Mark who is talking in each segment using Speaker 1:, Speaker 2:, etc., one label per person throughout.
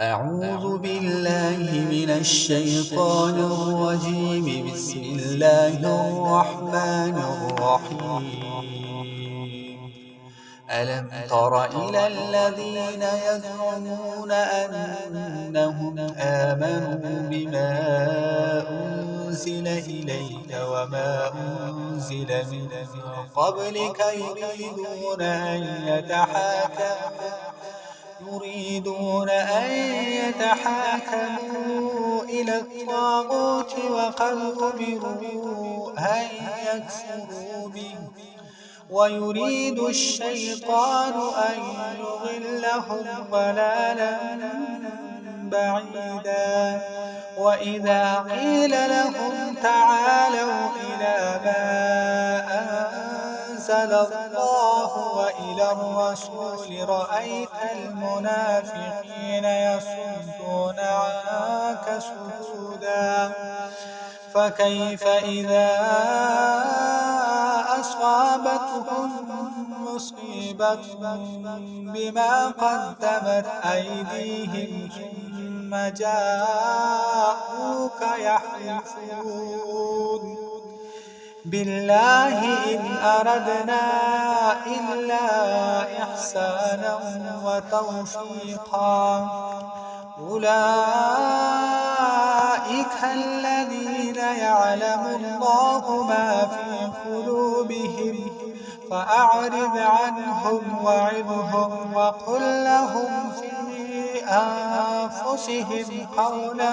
Speaker 1: أعوذ بالله من الشيطان الرجيم. بسم الله الرحمن الرحيم. ألم تر إلى الذين يزعمون أنهم آمنوا بما أنزل إليك وما أنزل من قبلك يريدون أن يتحاكموا إلى الطاغوت وقد أمروا أن يكفروا به ويريد الشيطان أن يضلهم ضلالا بعيدا. وإذا قيل لهم تعالوا إلى ما أنزل الله وإلى الرسول رأيت المنافقين يصدون عنك صدودا. فكيف إذا أصابتهم مصيبة بما قدمت أيديهم ثم جاءوك يحلفون بالله إن أردنا إلا إحسانا وتوفيقا. أولئك الذين يعلم الله ما في قلوبهم فأعرض عنهم وعظهم وقل لهم في أنفسهم قولا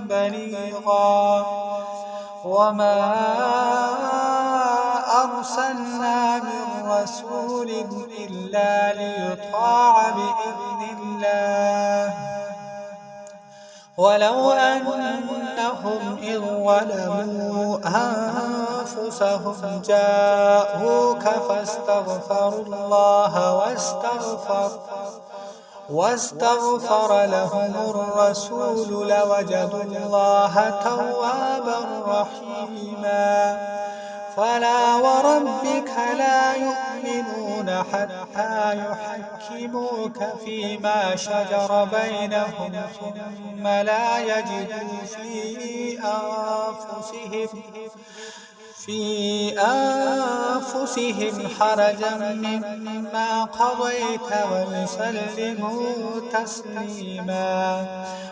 Speaker 1: بليغا. وما أرسلنا من رسول إلا ليطاع بإذن الله ولو أنهم إذ ظلموا أنفسهم جاءوك فاستغفروا الله واستغفر لهم الرسول لوجدوا الله توابا رحيما. فلا وربك لا يؤمنون حتى يحكموك فيما شجر بينهم ثم لا يجدوا في أنفسهم حرجا مما قضيت ويسلموا تسليما.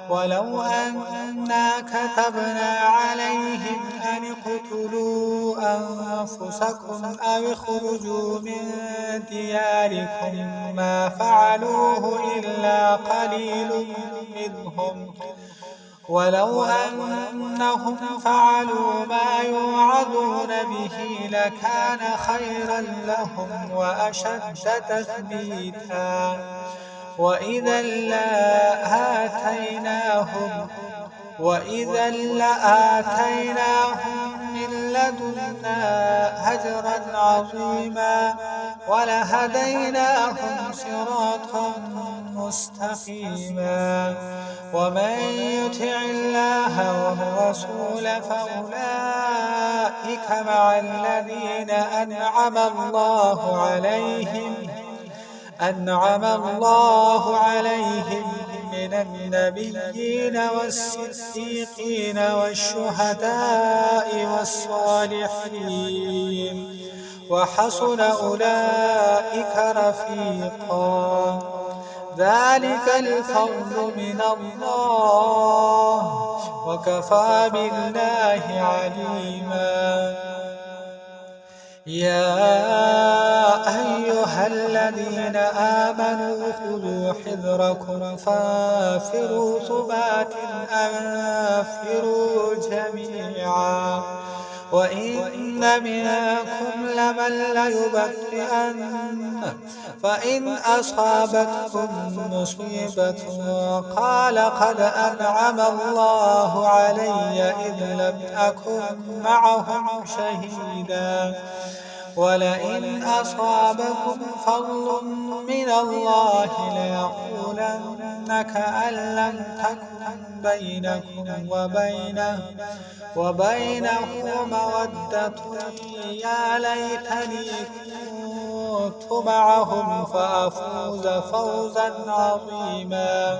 Speaker 1: ولو أنا كتبنا عليهم أن اقتلوا أنفسكم أو اخرجوا من دياركم ما فعلوه إلا قليل منهم ولو أنهم فعلوا ما يوعظون به لكان خيرا لهم وأشد تثبيتا. وإذا لآتيناهم من لدنا أجرا عظيما ولهديناهم صراطا مستقيما. ومن يطع الله والرسول فأولئك مع الذين أنعم الله عليهم من النبيين والصديقين والشهداء والصالحين وحسن أولئك رفيقا. ذلك الفضل من الله وكفى بالله عليما. يا أيها الذين آمنوا خذوا حذركم فانفروا ثبات أنفروا جميعا وإن منكم لمن ليبطئن فإن أصابتكم مصيبة قال قد أنعم الله علي إذ لم أكن معهم شهيدا ولئن أصابكم فضل من الله ليقولن كأن لم تكن بينكم وبينه مودة يا ليتني كنت معهم فأفوز فوزا عظيما.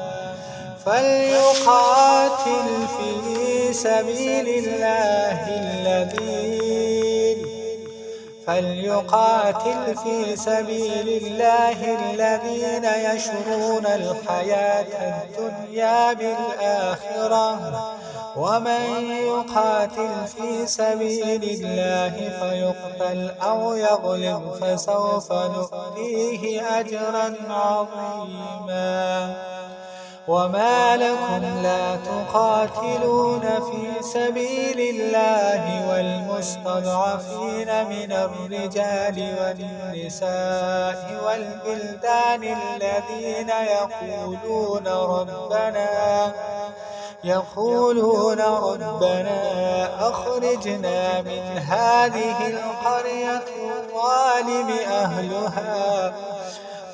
Speaker 1: فليقاتل في سبيل الله الذين يشرون الحياة الدنيا بالآخرة ومن يقاتل في سبيل الله فيقتل أو يغلب فسوف نؤتيه أجرا عظيما وما لكم لا تقاتلون في سبيل الله والمستضعفين من الرجال والنساء والبلدان الذين يقولون ربنا أخرجنا من هذه القرية الظالم أهلها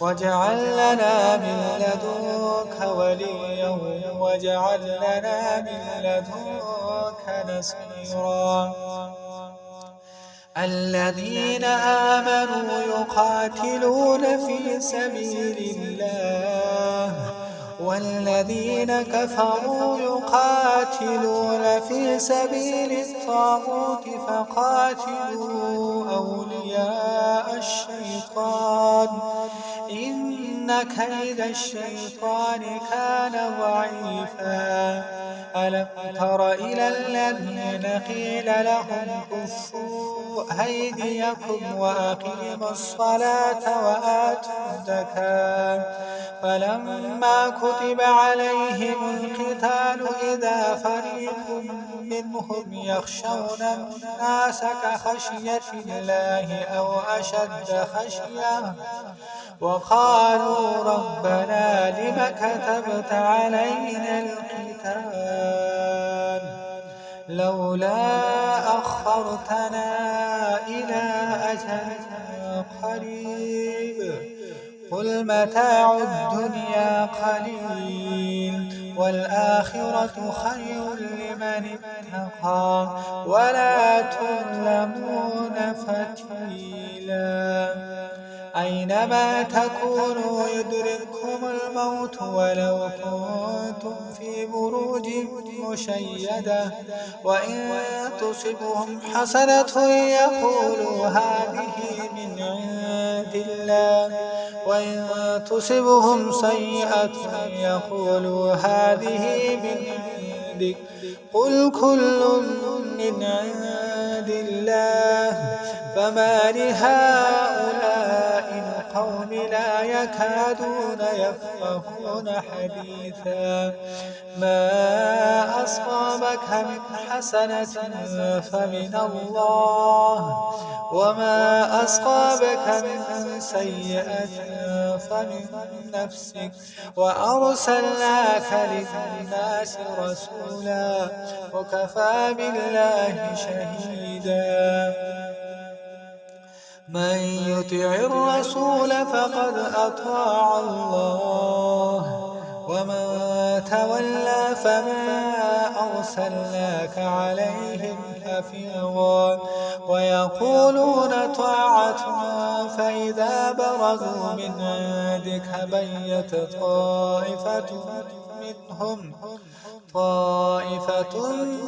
Speaker 1: واجعل لنا من لدنك وليا واجعل لنا من لدنك نصيرا الذين آمنوا يقاتلون في سبيل الله والذين كفروا يقاتلون في سبيل الطاغوت فقاتلوا أولياء الشيطان إن كيد الشيطان كان ضعيفا ألم تر إلى الذين قيل لهم كفوا أيديكم وأقيموا الصلاة وآتوا الزكاة فلما كتب عليهم القتال إذا فريق منهم يخشون الناس كخشية الله أو أشد خشية وقالوا ربنا لم كتبت علينا القتال لولا أخرتنا إلى أجل قريب قل متاع الدنيا قليل والآخرة خير لمن اتقى ولا تظلمون فتيلا أينما تكونوا يدرككم الموت ولو كنتم في بروج مشيدة وإن تصبهم حسنة يقولوا هذه من عند الله وإن تصبهم سيئة يقولوا هذه من عندك قل كل من عند الله فما لهؤلاء القوم لا يكادون يفقهون حديثا ما أصابك من حسنة فمن الله وما أصابك من سيئة فمن نفسك وأرسلناك للناس رسولا وكفى بالله شهيدا من يطع الرسول فقد أطاع الله ومن تولى فما أرسلناك عليهم حفيظا ويقولون طاعة فإذا برزوا من عندك بيت طائفة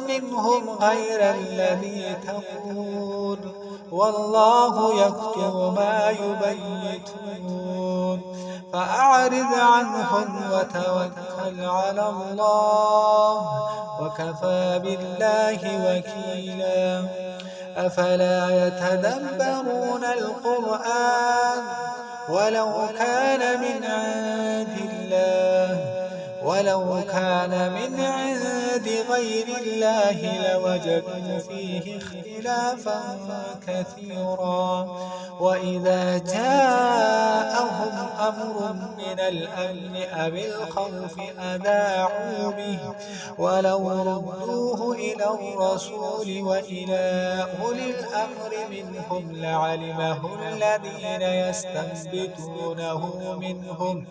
Speaker 1: منهم غير الذي تقول والله يكتب ما يبيتون فأعرض عنهم وتوكل على الله وكفى بالله وكيلا أفلا يتدبرون القرآن ولو كان من عند غير الله لوجدوا فيه اختلافا كثيرا وإذا جاءهم أمر من الأمن أو الخوف أذاعوا به ولو ردوه إلى الرسول وإلى أولي الأمر منهم لعلمه الذين يستنبطونه منهم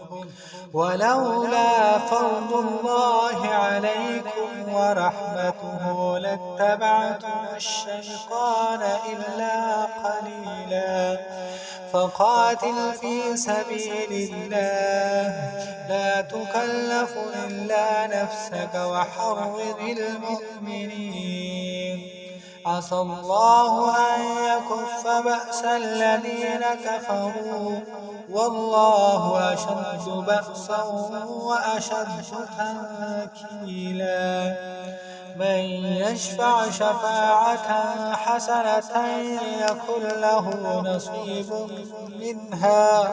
Speaker 1: ولولا فضل الله عليكم ورحمته لاتبعتم الشيطان إلا قليلا فقاتل في سبيل الله لا تكلف إلا نفسك وحرض المؤمنين عسى الله أن يكف بأس الذين كفروا والله أشد بأسا وأشد تنكيلا من يشفع شفاعة حسنة يكن له نصيب منها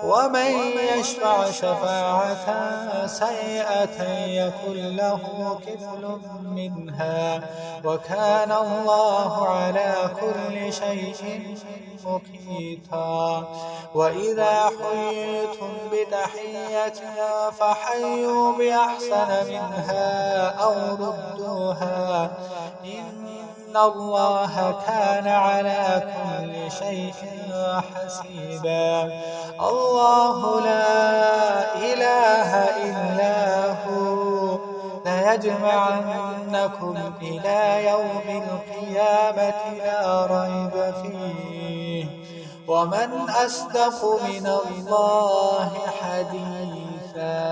Speaker 1: ومن يشفع شفاعة سيئة يكن له كفل منها وكان الله على كل شيء مقيتا وإذا حييتم بتحية فحيوا بأحسن منها أو ردوها إن الله كان على كل شيء حسيبا الله لا إله إلا هو ليجمعنكم إلى يوم القيامة لا ريب فيه ومن أصدق من الله حديثا